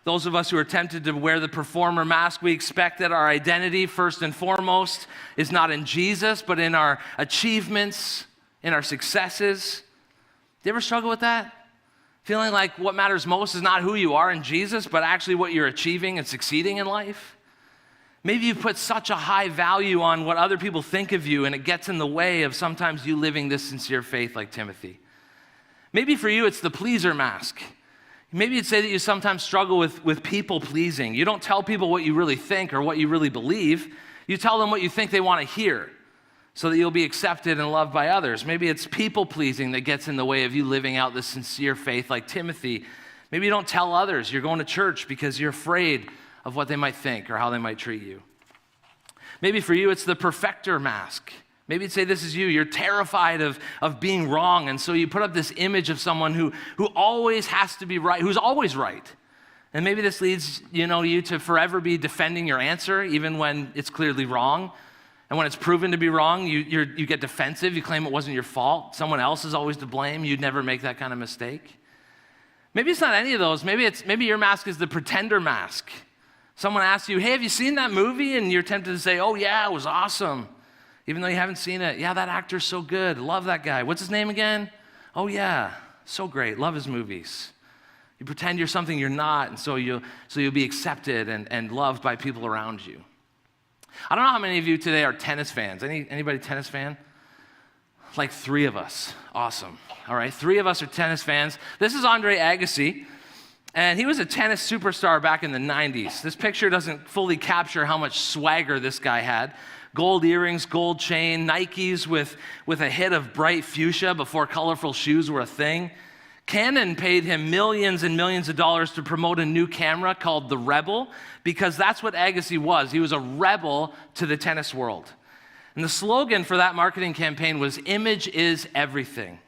Those of us who are tempted to wear the performer mask, we expect that our identity, first and foremost, is not in Jesus, but in our achievements, in our successes. Do you ever struggle with that? Feeling like what matters most is not who you are in Jesus, but actually what you're achieving and succeeding in life? Maybe you've put such a high value on what other people think of you, and it gets in the way of sometimes you living this sincere faith like Timothy. Maybe for you, it's the pleaser mask. Maybe you'd say that you sometimes struggle with people pleasing. You don't tell people what you really think or what you really believe. You tell them what you think they want to hear so that you'll be accepted and loved by others. Maybe it's people pleasing that gets in the way of you living out this sincere faith like Timothy. Maybe you don't tell others you're going to church because you're afraid of what they might think or how they might treat you. Maybe for you, it's the perfecter mask. Maybe you'd say this is you. You're terrified of being wrong, and so you put up this image of someone who always has to be right, who's always right. And maybe this leads you to forever be defending your answer, even when it's clearly wrong. And when it's proven to be wrong, you get defensive. You claim it wasn't your fault. Someone else is always to blame. You'd never make that kind of mistake. Maybe it's not any of those. Maybe your mask is the pretender mask. Someone asks you, hey, have you seen that movie? And you're tempted to say, oh, yeah, it was awesome. Even though you haven't seen it. Yeah, that actor's so good. Love that guy. What's his name again? Oh, yeah, so great. Love his movies. You pretend you're something you're not, and so you'll be accepted and loved by people around you. I don't know how many of you today are tennis fans. Anybody tennis fan? Like 3 of us. Awesome. All right, 3 of us are tennis fans. This is Andre Agassi. And he was a tennis superstar back in the 90s. This picture doesn't fully capture how much swagger this guy had. Gold earrings, gold chain, Nikes with a hit of bright fuchsia before colorful shoes were a thing. Canon paid him millions and millions of dollars to promote a new camera called the Rebel, because that's what Agassi was. He was a rebel to the tennis world. And the slogan for that marketing campaign was, "Image is everything."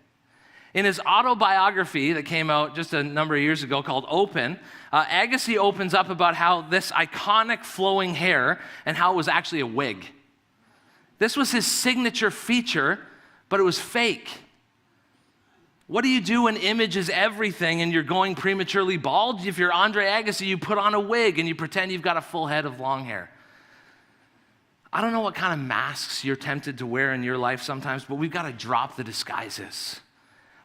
In his autobiography that came out just a number of years ago called Open, Agassi opens up about how this iconic flowing hair and how it was actually a wig. This was his signature feature, but it was fake. What do you do when image is everything and you're going prematurely bald? If you're Andre Agassi, you put on a wig and you pretend you've got a full head of long hair. I don't know what kind of masks you're tempted to wear in your life sometimes, but we've got to drop the disguises.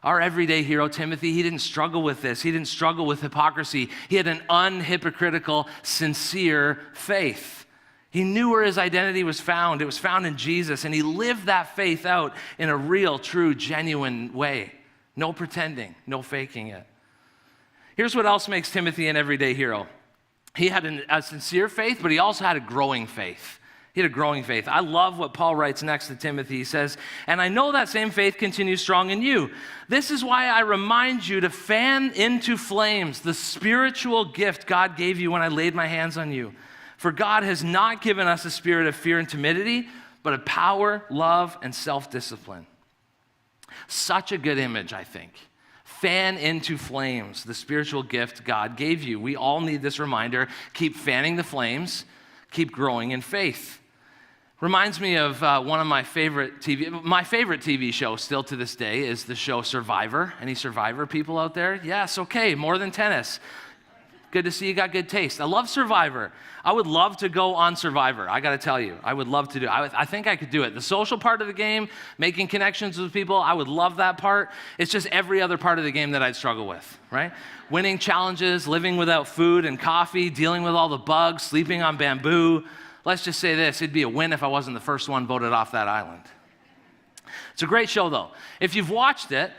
Our everyday hero, Timothy, he didn't struggle with this. He didn't struggle with hypocrisy. He had an unhypocritical, sincere faith. He knew where his identity was found. It was found in Jesus, and he lived that faith out in a real, true, genuine way. No pretending, no faking it. Here's what else makes Timothy an everyday hero. He had a sincere faith, but he also had a growing faith. He had a growing faith. I love what Paul writes next to Timothy. He says, and I know that same faith continues strong in you. This is why I remind you to fan into flames the spiritual gift God gave you when I laid my hands on you. For God has not given us a spirit of fear and timidity, but of power, love, and self-discipline. Such a good image, I think. Fan into flames the spiritual gift God gave you. We all need this reminder. Keep fanning the flames. Keep growing in faith. Reminds me of one of my favorite TV show still to this day is the show Survivor. Any Survivor people out there? Yes, okay, more than tennis. Good to see you got good taste. I love Survivor. I would love to go on Survivor. I got to tell you, I would love to do it. I think I could do it. The social part of the game, making connections with people, I would love that part. It's just every other part of the game that I'd struggle with, right? Winning challenges, living without food and coffee, dealing with all the bugs, sleeping on bamboo. Let's just say this, it'd be a win if I wasn't the first one voted off that island. It's a great show, though. If you've watched it,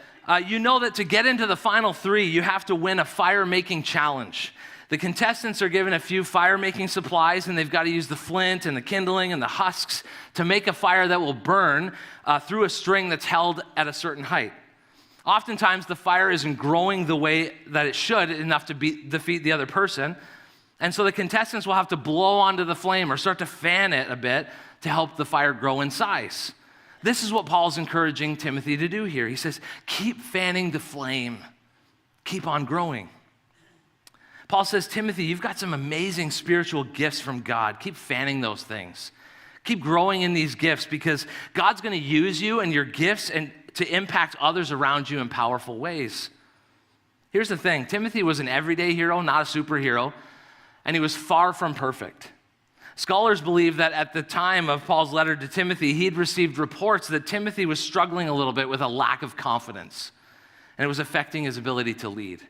you know that to get into the final 3, you have to win a fire-making challenge. The contestants are given a few fire-making supplies, and they've got to use the flint and the kindling and the husks to make a fire that will burn through a string that's held at a certain height. Oftentimes, the fire isn't growing the way that it should enough to defeat the other person, And so the contestants will have to blow onto the flame or start to fan it a bit to help the fire grow in size. This is what Paul's encouraging Timothy to do here. He says, keep fanning the flame. Keep on growing. Paul says, Timothy, you've got some amazing spiritual gifts from God. Keep fanning those things. Keep growing in these gifts because God's going to use you and your gifts and to impact others around you in powerful ways. Here's the thing. Timothy was an everyday hero, not a superhero, and he was far from perfect. Scholars believe that at the time of Paul's letter to Timothy, he'd received reports that Timothy was struggling a little bit with a lack of confidence, and it was affecting his ability to lead.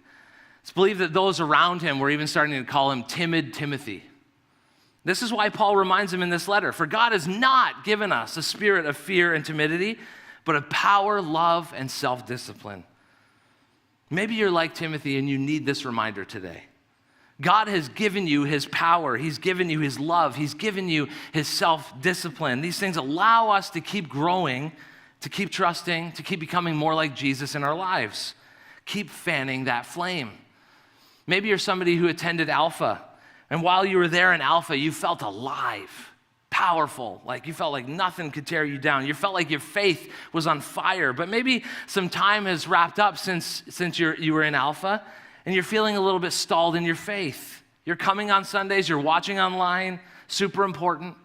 It's believed that those around him were even starting to call him Timid Timothy. This is why Paul reminds him in this letter, for God has not given us a spirit of fear and timidity, but of power, love, and self-discipline. Maybe you're like Timothy and you need this reminder today. God has given you his power. He's given you his love. He's given you his self-discipline. These things allow us to keep growing, to keep trusting, to keep becoming more like Jesus in our lives. Keep fanning that flame. Maybe you're somebody who attended Alpha, and while you were there in Alpha, you felt alive, powerful, like you felt like nothing could tear you down. You felt like your faith was on fire, but maybe some time has wrapped up since you were in Alpha, and you're feeling a little bit stalled in your faith. You're coming on Sundays, you're watching online, super important.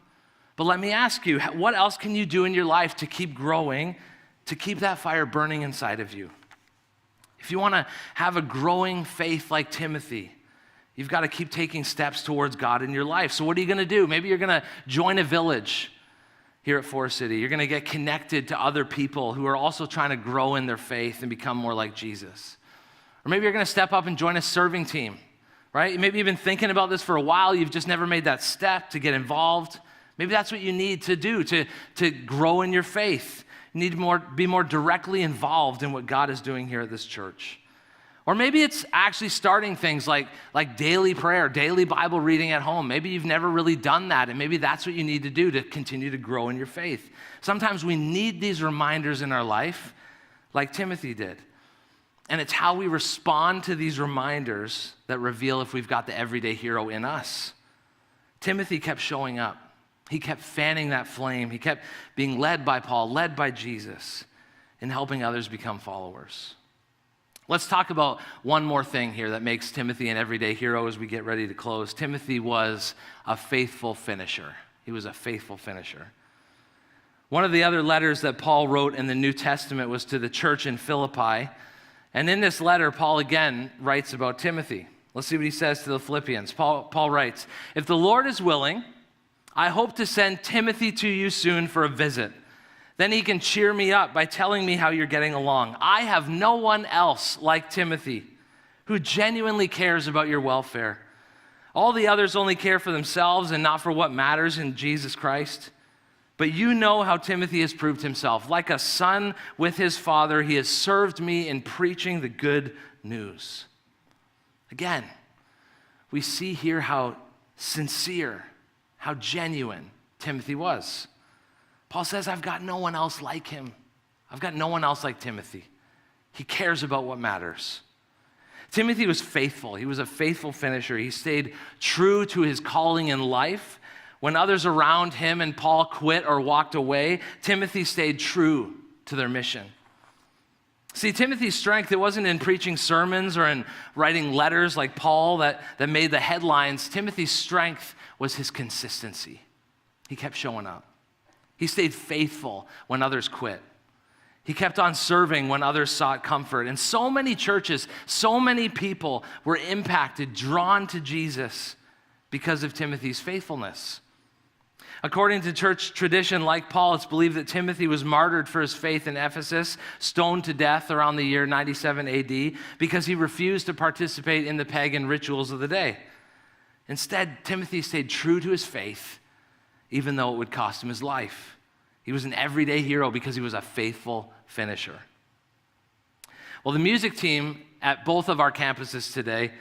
But let me ask you, what else can you do in your life to keep growing, to keep that fire burning inside of you? If you want to have a growing faith like Timothy, you've got to keep taking steps towards God in your life. So what are you going to do? Maybe you're going to join a village here at Forest City. You're going to get connected to other people who are also trying to grow in their faith and become more like Jesus. Or maybe you're going to step up and join a serving team, right? Maybe you've been thinking about this for a while. You've just never made that step to get involved. Maybe that's what you need to do to grow in your faith. You need to be more directly involved in what God is doing here at this church. Or maybe it's actually starting things like daily prayer, daily Bible reading at home. Maybe you've never really done that, and maybe that's what you need to do to continue to grow in your faith. Sometimes we need these reminders in our life, like Timothy did. And it's how we respond to these reminders that reveal if we've got the everyday hero in us. Timothy kept showing up. He kept fanning that flame. He kept being led by Paul, led by Jesus, and helping others become followers. Let's talk about one more thing here that makes Timothy an everyday hero as we get ready to close. Timothy was a faithful finisher. He was a faithful finisher. One of the other letters that Paul wrote in the New Testament was to the church in Philippi. And in this letter, Paul again writes about Timothy. Let's see what he says to the Philippians. Paul writes, "If the Lord is willing, I hope to send Timothy to you soon for a visit. Then he can cheer me up by telling me how you're getting along. I have no one else like Timothy who genuinely cares about your welfare. All the others only care for themselves and not for what matters in Jesus Christ. But you know how Timothy has proved himself. Like a son with his father, he has served me in preaching the good news." Again, we see here how sincere, how genuine Timothy was. Paul says, I've got no one else like him. I've got no one else like Timothy. He cares about what matters. Timothy was faithful. He was a faithful finisher. He stayed true to his calling in life. When others around him and Paul quit or walked away, Timothy stayed true to their mission. See, Timothy's strength, it wasn't in preaching sermons or in writing letters like Paul that made the headlines. Timothy's strength was his consistency. He kept showing up. He stayed faithful when others quit. He kept on serving when others sought comfort. And so many churches, so many people were impacted, drawn to Jesus because of Timothy's faithfulness. According to church tradition, like Paul, it's believed that Timothy was martyred for his faith in Ephesus, stoned to death around the year 97 AD, because he refused to participate in the pagan rituals of the day. Instead, Timothy stayed true to his faith, even though it would cost him his life. He was an everyday hero because he was a faithful finisher. Well, the music team at both of our campuses today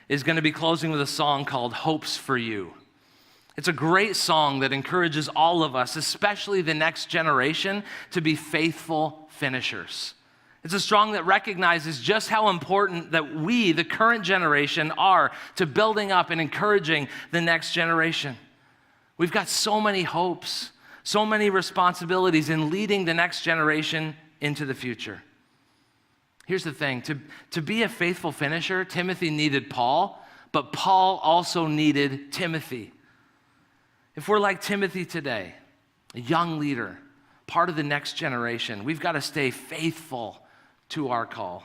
is going to be closing with a song called Hopes for You. It's a great song that encourages all of us, especially the next generation, to be faithful finishers. It's a strong that recognizes just how important that we, the current generation, are to building up and encouraging the next generation. We've got so many hopes, so many responsibilities in leading the next generation into the future. Here's the thing, to be a faithful finisher, Timothy needed Paul, but Paul also needed Timothy. If we're like Timothy today, a young leader, part of the next generation, we've got to stay faithful to our call.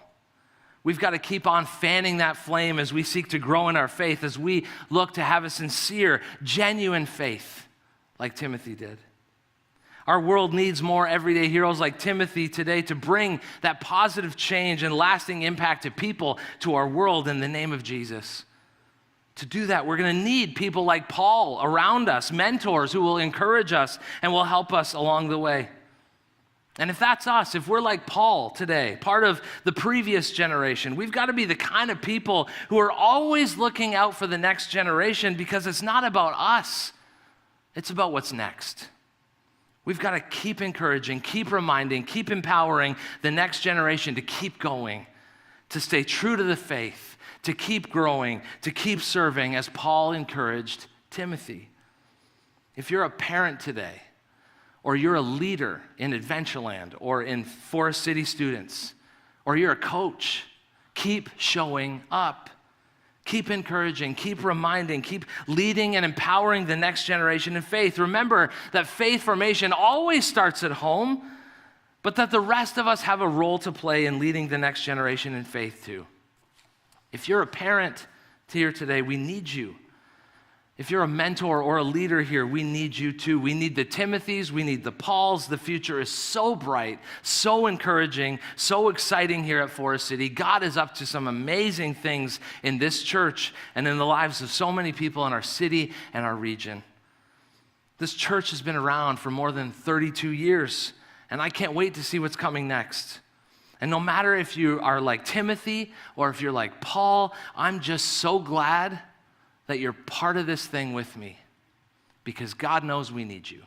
We've got to keep on fanning that flame as we seek to grow in our faith, as we look to have a sincere, genuine faith like Timothy did. Our world needs more everyday heroes like Timothy today to bring that positive change and lasting impact to people, to our world in the name of Jesus. To do that, we're going to need people like Paul around us, mentors who will encourage us and will help us along the way. And if that's us, if we're like Paul today, part of the previous generation, we've got to be the kind of people who are always looking out for the next generation, because it's not about us, it's about what's next. We've got to keep encouraging, keep reminding, keep empowering the next generation to keep going, to stay true to the faith, to keep growing, to keep serving, as Paul encouraged Timothy. If you're a parent today, or you're a leader in Adventureland or in Forest City Students, or you're a coach, keep showing up. Keep encouraging, keep reminding, keep leading and empowering the next generation in faith. Remember that faith formation always starts at home, but that the rest of us have a role to play in leading the next generation in faith too. If you're a parent here today, we need you. If you're a mentor or a leader here, we need you too. We need the Timothys, we need the Pauls. The future is so bright, so encouraging, so exciting here at Forest City. God is up to some amazing things in this church and in the lives of so many people in our city and our region. This church has been around for more than 32 years, and I can't wait to see what's coming next. And no matter if you are like Timothy or if you're like Paul, I'm just so glad that you're part of this thing with me, because God knows we need you.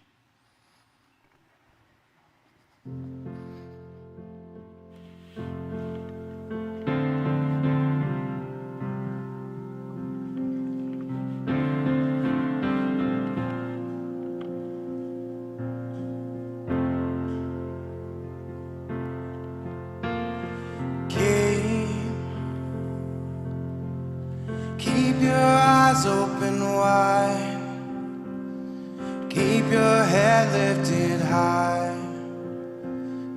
Keep your eyes open wide, keep your head lifted high,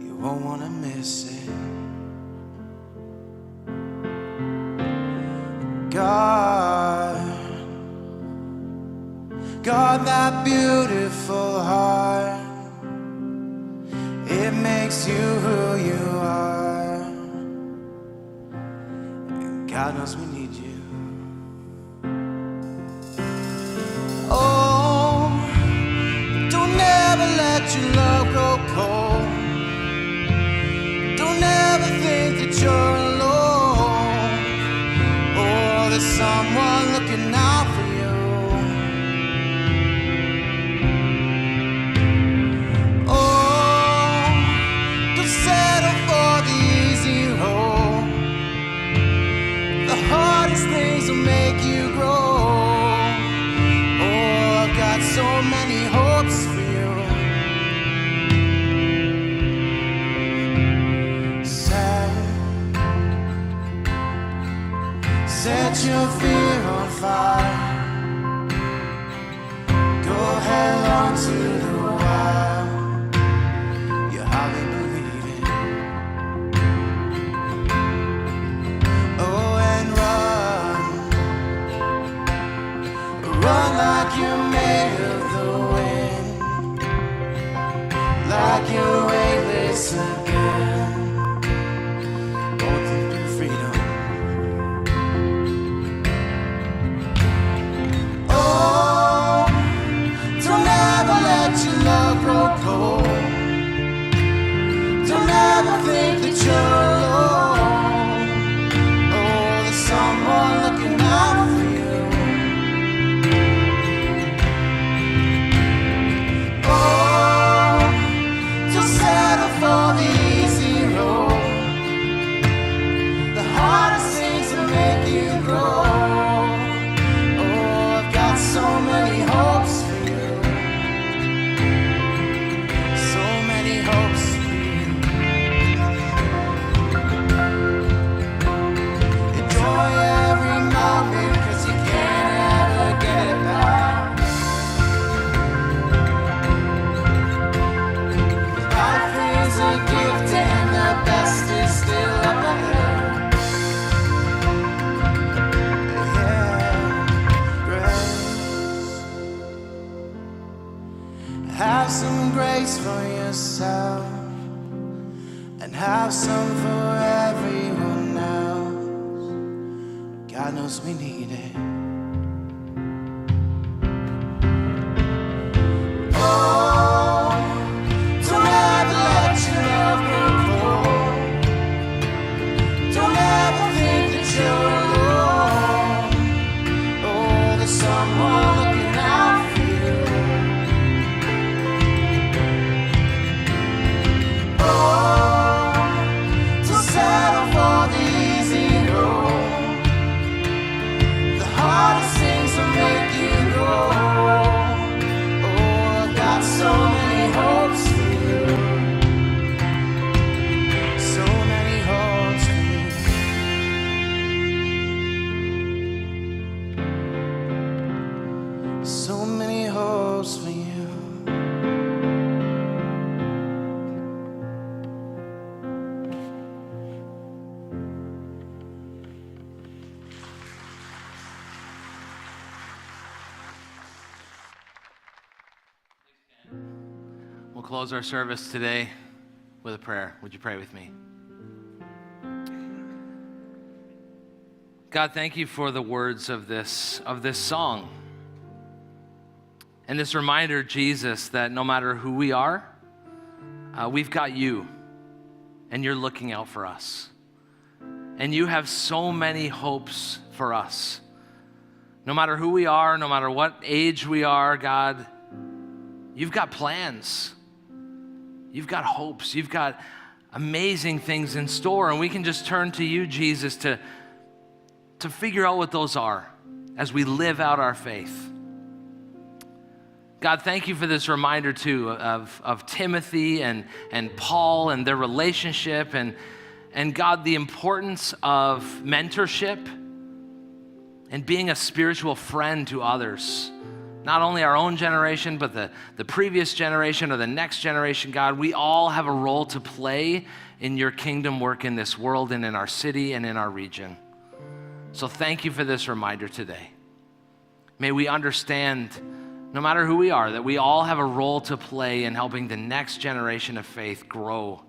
you won't want to miss it. God, that beautiful heart, it makes you who you are, and God knows we need you. Oh, don't ever let your love grow cold. Don't ever think that you're alone. Oh, there's someone looking out for you. Oh, don't settle for the easy road. The hardest things will make you grow. So many hopes for you. Set your fear on fire. Go headlong to the wild. You hardly believe it. Oh, and run like you're made of the wind, like you're weightless again. Going through freedom. Oh, don't ever let your love grow cold. Don't ever think that you're alone. Oh, there's someone looking out for you. For the God knows we need it. Oh, don't ever let your love grow cold. Don't ever think that you're alone. Oh, there's someone looking out for you. Oh, don't settle for the easy road. The hardest things will make you go. Oh, I've got so many hopes for you. So many hopes for you. So many hopes for you. We'll close our service today with a prayer. Would you pray with me? God, thank you for the words of this song. And this reminder, Jesus, that no matter who we are, we've got you, and you're looking out for us. And you have so many hopes for us. No matter who we are, no matter what age we are, God, you've got plans. You've got hopes. You've got amazing things in store. And we can just turn to you, Jesus, to figure out what those are as we live out our faith. God, thank you for this reminder, too, of Timothy and Paul and their relationship. And God, the importance of mentorship and being a spiritual friend to others. Not only our own generation, but the previous generation or the next generation, God, we all have a role to play in your kingdom work in this world and in our city and in our region. So thank you for this reminder today. May we understand, no matter who we are, that we all have a role to play in helping the next generation of faith grow.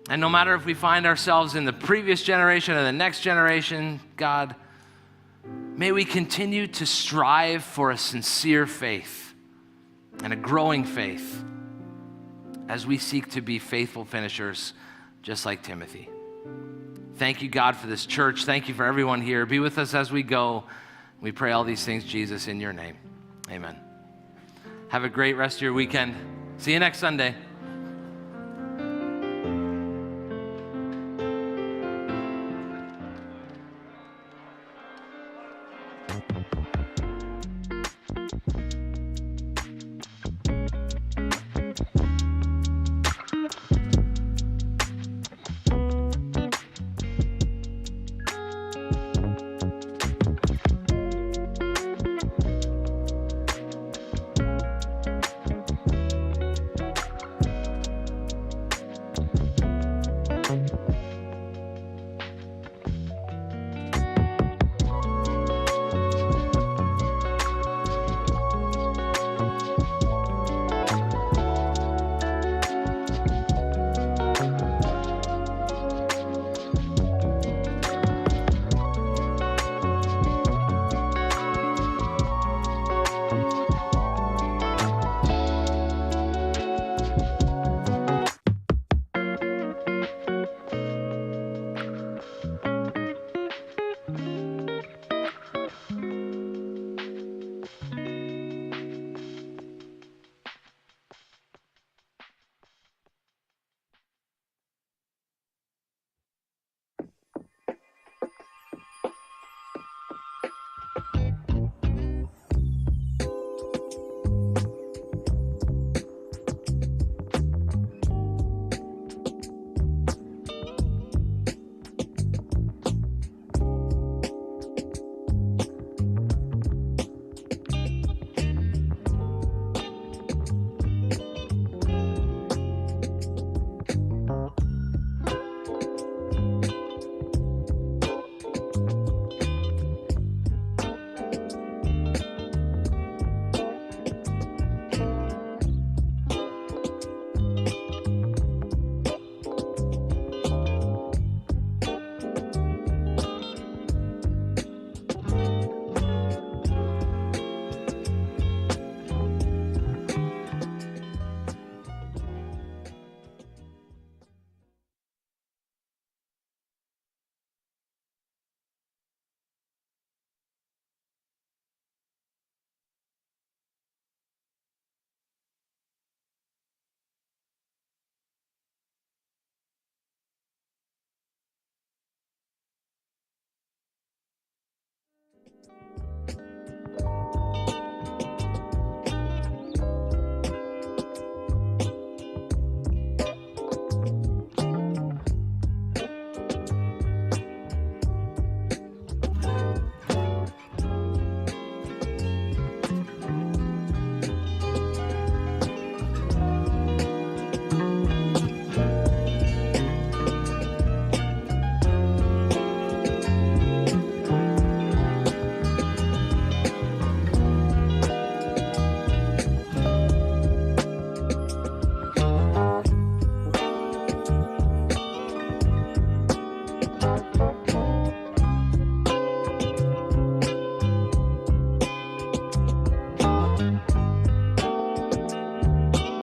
And no matter if we find ourselves in the previous generation or the next generation, God, may we continue to strive for a sincere faith and a growing faith as we seek to be faithful finishers, just like Timothy. Thank you, God, for this church. Thank you for everyone here. Be with us as we go. We pray all these things, Jesus, in your name. Amen. Have a great rest of your weekend. See you next Sunday.